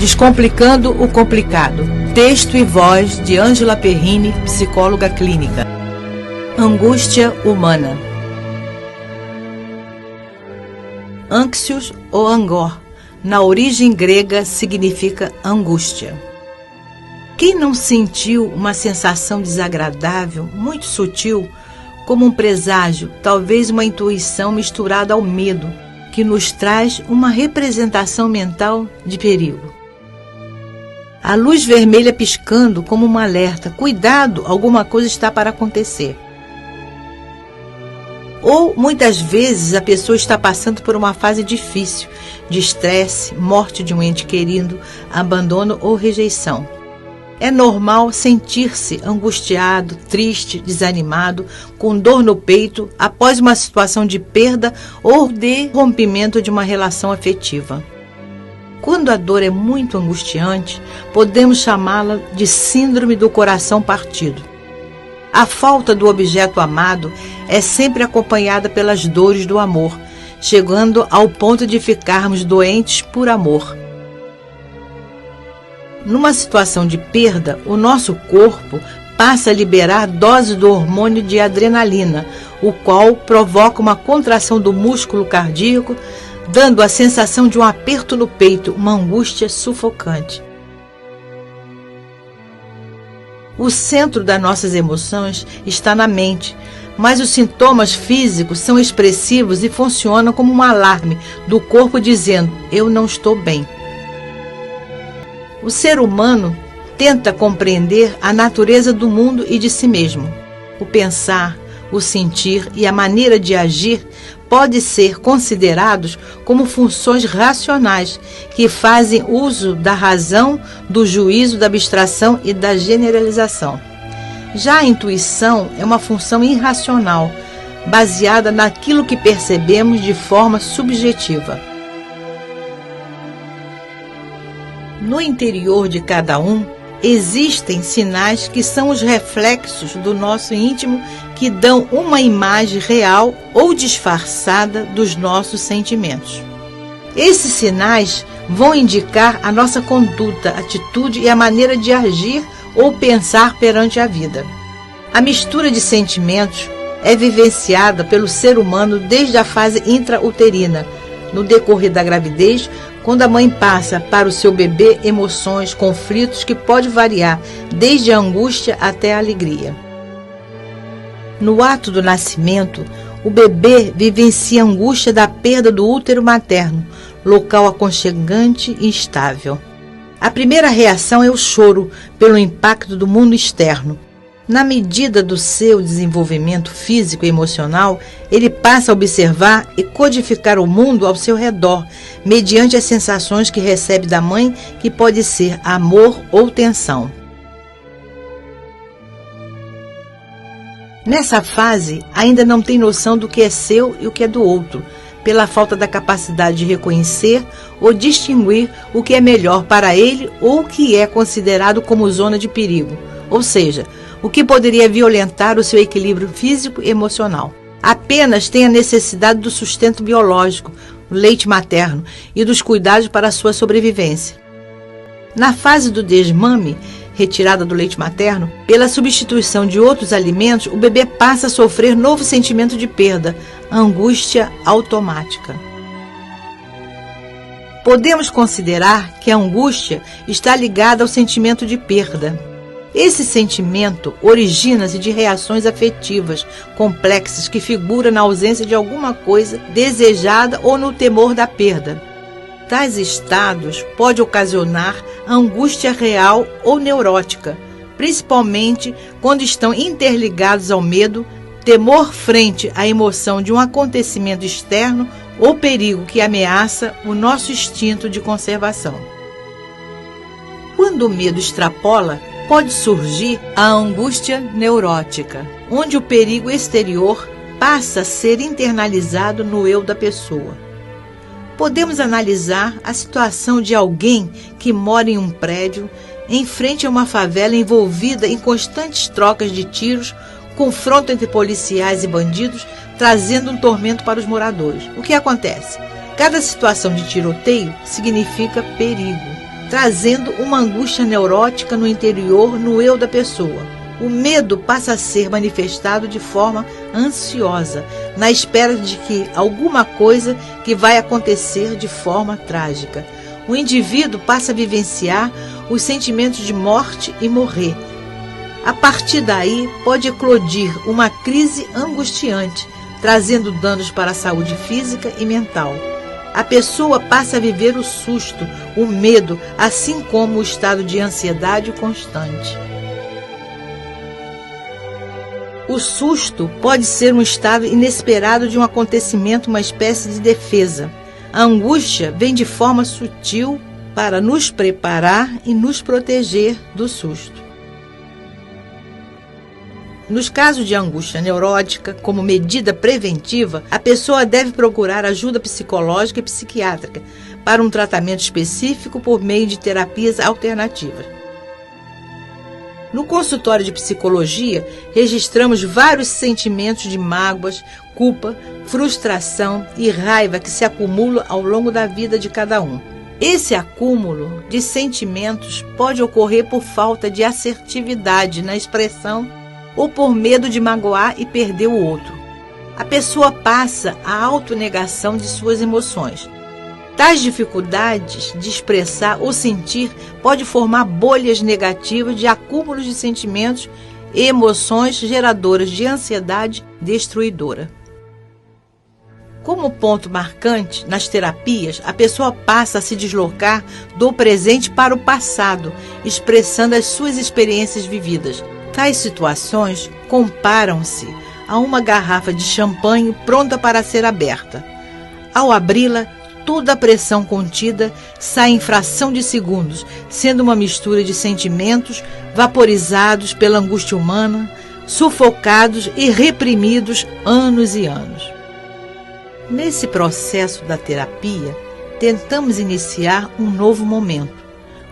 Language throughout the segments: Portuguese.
Descomplicando o complicado. Texto e voz de Ângela Perrini, psicóloga clínica. Angústia humana. Anxious ou angor, na origem grega, significa angústia. Quem não sentiu uma sensação desagradável, muito sutil, como um presságio, talvez uma intuição misturada ao medo, que nos traz uma representação mental de perigo? A luz vermelha piscando como um alerta: cuidado, alguma coisa está para acontecer. Ou, muitas vezes, a pessoa está passando por uma fase difícil, de estresse, morte de um ente querido, abandono ou rejeição. É normal sentir-se angustiado, triste, desanimado, com dor no peito, após uma situação de perda ou de rompimento de uma relação afetiva. Quando a dor é muito angustiante, podemos chamá-la de síndrome do coração partido. A falta do objeto amado é sempre acompanhada pelas dores do amor, chegando ao ponto de ficarmos doentes por amor. Numa situação de perda, o nosso corpo passa a liberar doses do hormônio de adrenalina, o qual provoca uma contração do músculo cardíaco, dando a sensação de um aperto no peito, uma angústia sufocante. O centro das nossas emoções está na mente, mas os sintomas físicos são expressivos e funcionam como um alarme do corpo dizendo: eu não estou bem. O ser humano tenta compreender a natureza do mundo e de si mesmo. O pensar, o sentir e a maneira de agir podem ser considerados como funções racionais que fazem uso da razão, do juízo, da abstração e da generalização. Já a intuição é uma função irracional, baseada naquilo que percebemos de forma subjetiva. No interior de cada um, existem sinais que são os reflexos do nosso íntimo que dão uma imagem real ou disfarçada dos nossos sentimentos. Esses sinais vão indicar a nossa conduta, atitude e a maneira de agir ou pensar perante a vida. A mistura de sentimentos é vivenciada pelo ser humano desde a fase intrauterina, no decorrer da gravidez, quando a mãe passa para o seu bebê emoções, conflitos que podem variar desde a angústia até a alegria. No ato do nascimento, o bebê vivencia a angústia da perda do útero materno, local aconchegante e estável. A primeira reação é o choro pelo impacto do mundo externo. Na medida do seu desenvolvimento físico e emocional, ele passa a observar e codificar o mundo ao seu redor, mediante as sensações que recebe da mãe, que pode ser amor ou tensão. Nessa fase, ainda não tem noção do que é seu e o que é do outro, pela falta da capacidade de reconhecer ou distinguir o que é melhor para ele ou o que é considerado como zona de perigo, ou seja, o que poderia violentar o seu equilíbrio físico e emocional. Apenas tem a necessidade do sustento biológico, o leite materno, e dos cuidados para a sua sobrevivência. Na fase do desmame, retirada do leite materno, pela substituição de outros alimentos, o bebê passa a sofrer novo sentimento de perda, angústia automática. Podemos considerar que a angústia está ligada ao sentimento de perda. Esse sentimento origina-se de reações afetivas complexas que figuram na ausência de alguma coisa desejada ou no temor da perda. Tais estados podem ocasionar angústia real ou neurótica, principalmente quando estão interligados ao medo, temor frente à emoção de um acontecimento externo ou perigo que ameaça o nosso instinto de conservação. Quando o medo extrapola, pode surgir a angústia neurótica, onde o perigo exterior passa a ser internalizado no eu da pessoa. Podemos analisar a situação de alguém que mora em um prédio, em frente a uma favela envolvida em constantes trocas de tiros, confronto entre policiais e bandidos, trazendo um tormento para os moradores. O que acontece? Cada situação de tiroteio significa perigo. trazendo uma angústia neurótica no interior, no eu da pessoa. O medo passa a ser manifestado de forma ansiosa, na espera de que alguma coisa que vai acontecer de forma trágica. O indivíduo passa a vivenciar os sentimentos de morte e morrer. A partir daí, pode eclodir uma crise angustiante, trazendo danos para a saúde física e mental. A pessoa passa a viver o susto, o medo, assim como o estado de ansiedade constante. O susto pode ser um estado inesperado de um acontecimento, uma espécie de defesa. A angústia vem de forma sutil para nos preparar e nos proteger do susto. Nos casos de angústia neurótica, como medida preventiva, a pessoa deve procurar ajuda psicológica e psiquiátrica para um tratamento específico por meio de terapias alternativas. No consultório de psicologia, registramos vários sentimentos de mágoas, culpa, frustração e raiva que se acumulam ao longo da vida de cada um. Esse acúmulo de sentimentos pode ocorrer por falta de assertividade na expressão ou por medo de magoar e perder o outro. A pessoa passa a autonegação de suas emoções. Tais dificuldades de expressar ou sentir pode formar bolhas negativas de acúmulos de sentimentos e emoções geradoras de ansiedade destruidora. Como ponto marcante, nas terapias, a pessoa passa a se deslocar do presente para o passado, expressando as suas experiências vividas. Tais situações comparam-se a uma garrafa de champanhe pronta para ser aberta. Ao abri-la, toda a pressão contida sai em fração de segundos, sendo uma mistura de sentimentos vaporizados pela angústia humana, sufocados e reprimidos anos e anos. Nesse processo da terapia, tentamos iniciar um novo momento,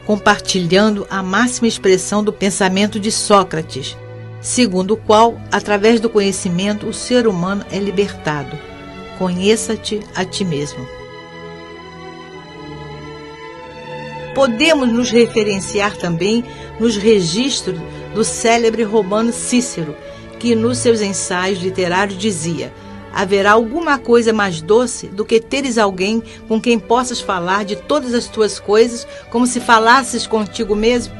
compartilhando a máxima expressão do pensamento de Sócrates, segundo o qual, através do conhecimento, o ser humano é libertado. Conheça-te a ti mesmo. Podemos nos referenciar também nos registros do célebre romano Cícero, que nos seus ensaios literários dizia: haverá alguma coisa mais doce do que teres alguém com quem possas falar de todas as tuas coisas como se falasses contigo mesmo?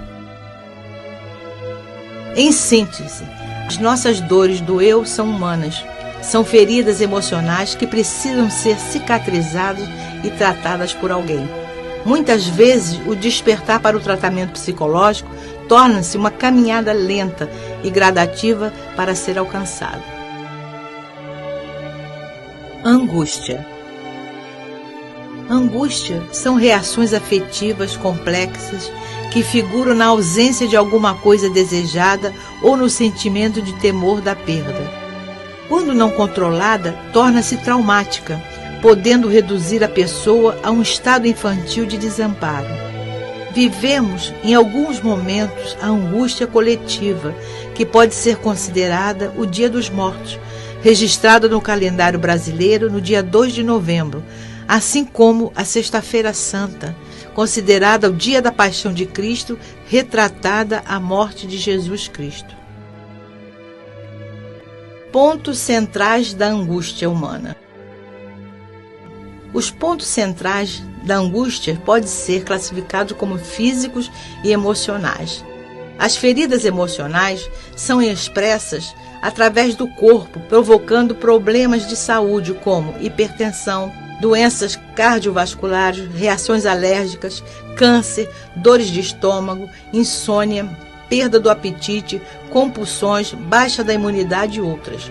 Em síntese, as nossas dores do eu são humanas, são feridas emocionais que precisam ser cicatrizadas e tratadas por alguém. Muitas vezes, o despertar para o tratamento psicológico torna-se uma caminhada lenta e gradativa para ser alcançado. Angústia. Angústia são reações afetivas complexas que figuram na ausência de alguma coisa desejada ou no sentimento de temor da perda. Quando não controlada, torna-se traumática, podendo reduzir a pessoa a um estado infantil de desamparo. Vivemos, em alguns momentos, a angústia coletiva, que pode ser considerada o Dia dos Mortos, registrada no calendário brasileiro no dia 2 de novembro, assim como a Sexta-feira Santa, considerada o Dia da Paixão de Cristo, retratada a morte de Jesus Cristo. Pontos centrais da angústia humana. Os pontos centrais da angústia podem ser classificados como físicos e emocionais. As feridas emocionais são expressas através do corpo, provocando problemas de saúde como hipertensão, doenças cardiovasculares, reações alérgicas, câncer, dores de estômago, insônia, perda do apetite, compulsões, baixa da imunidade e outras.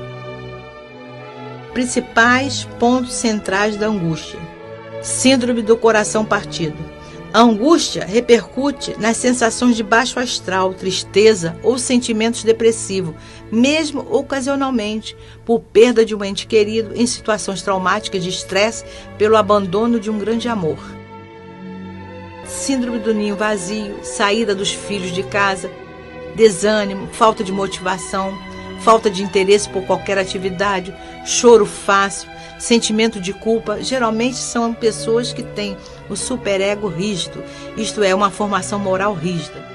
Principais pontos centrais da angústia. Síndrome do coração partido. A angústia repercute nas sensações de baixo astral, tristeza ou sentimentos depressivos, mesmo ocasionalmente por perda de um ente querido em situações traumáticas de estresse pelo abandono de um grande amor. Síndrome do ninho vazio, saída dos filhos de casa, desânimo, falta de motivação, falta de interesse por qualquer atividade, choro fácil, sentimento de culpa. Geralmente são pessoas que têm o superego rígido, isto é, uma formação moral rígida.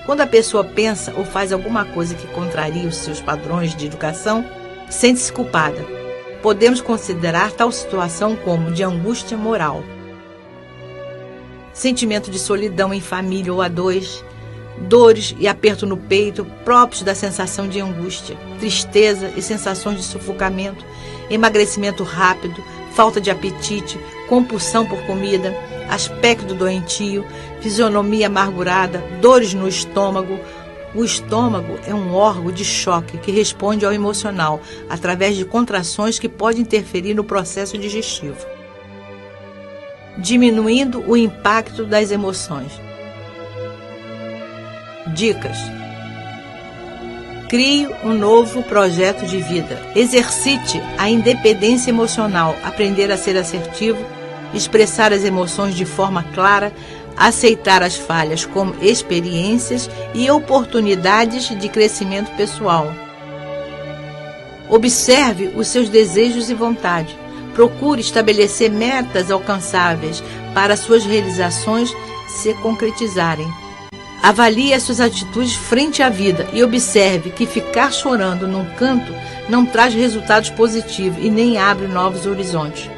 Quando a pessoa pensa ou faz alguma coisa que contraria os seus padrões de educação, sente-se culpada. Podemos considerar tal situação como de angústia moral. Sentimento de solidão em família ou a dois, dores e aperto no peito próprios da sensação de angústia, tristeza e sensações de sufocamento, emagrecimento rápido, falta de apetite, compulsão por comida, aspecto doentio, fisionomia amargurada, dores no estômago. O estômago é um órgão de choque que responde ao emocional através de contrações que podem interferir no processo digestivo, diminuindo o impacto das emoções. Dicas: crie um novo projeto de vida. Exercite a independência emocional, aprender a ser assertivo, expressar as emoções de forma clara, aceitar as falhas como experiências e oportunidades de crescimento pessoal. Observe os seus desejos e vontade. Procure estabelecer metas alcançáveis para suas realizações se concretizarem. Avalie as suas atitudes frente à vida e observe que ficar chorando num canto não traz resultados positivos e nem abre novos horizontes.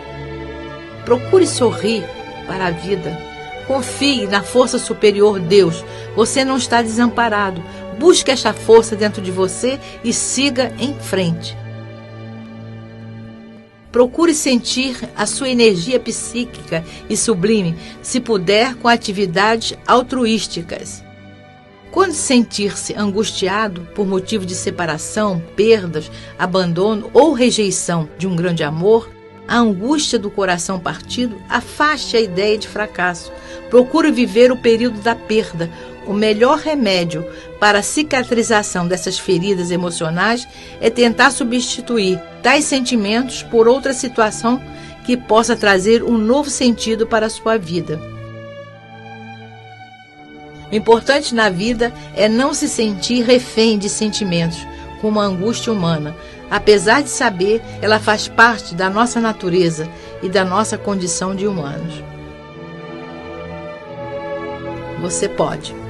Procure sorrir para a vida. Confie na força superior Deus. Você não está desamparado. Busque esta força dentro de você e siga em frente. Procure sentir a sua energia psíquica e sublime, se puder, com atividades altruísticas. Quando sentir-se angustiado por motivo de separação, perdas, abandono ou rejeição de um grande amor, a angústia do coração partido, afaste a ideia de fracasso. Procure viver o período da perda. O melhor remédio para a cicatrização dessas feridas emocionais é tentar substituir tais sentimentos por outra situação que possa trazer um novo sentido para a sua vida. O importante na vida é não se sentir refém de sentimentos, como a angústia humana. Apesar de saber, ela faz parte da nossa natureza e da nossa condição de humanos. Você pode.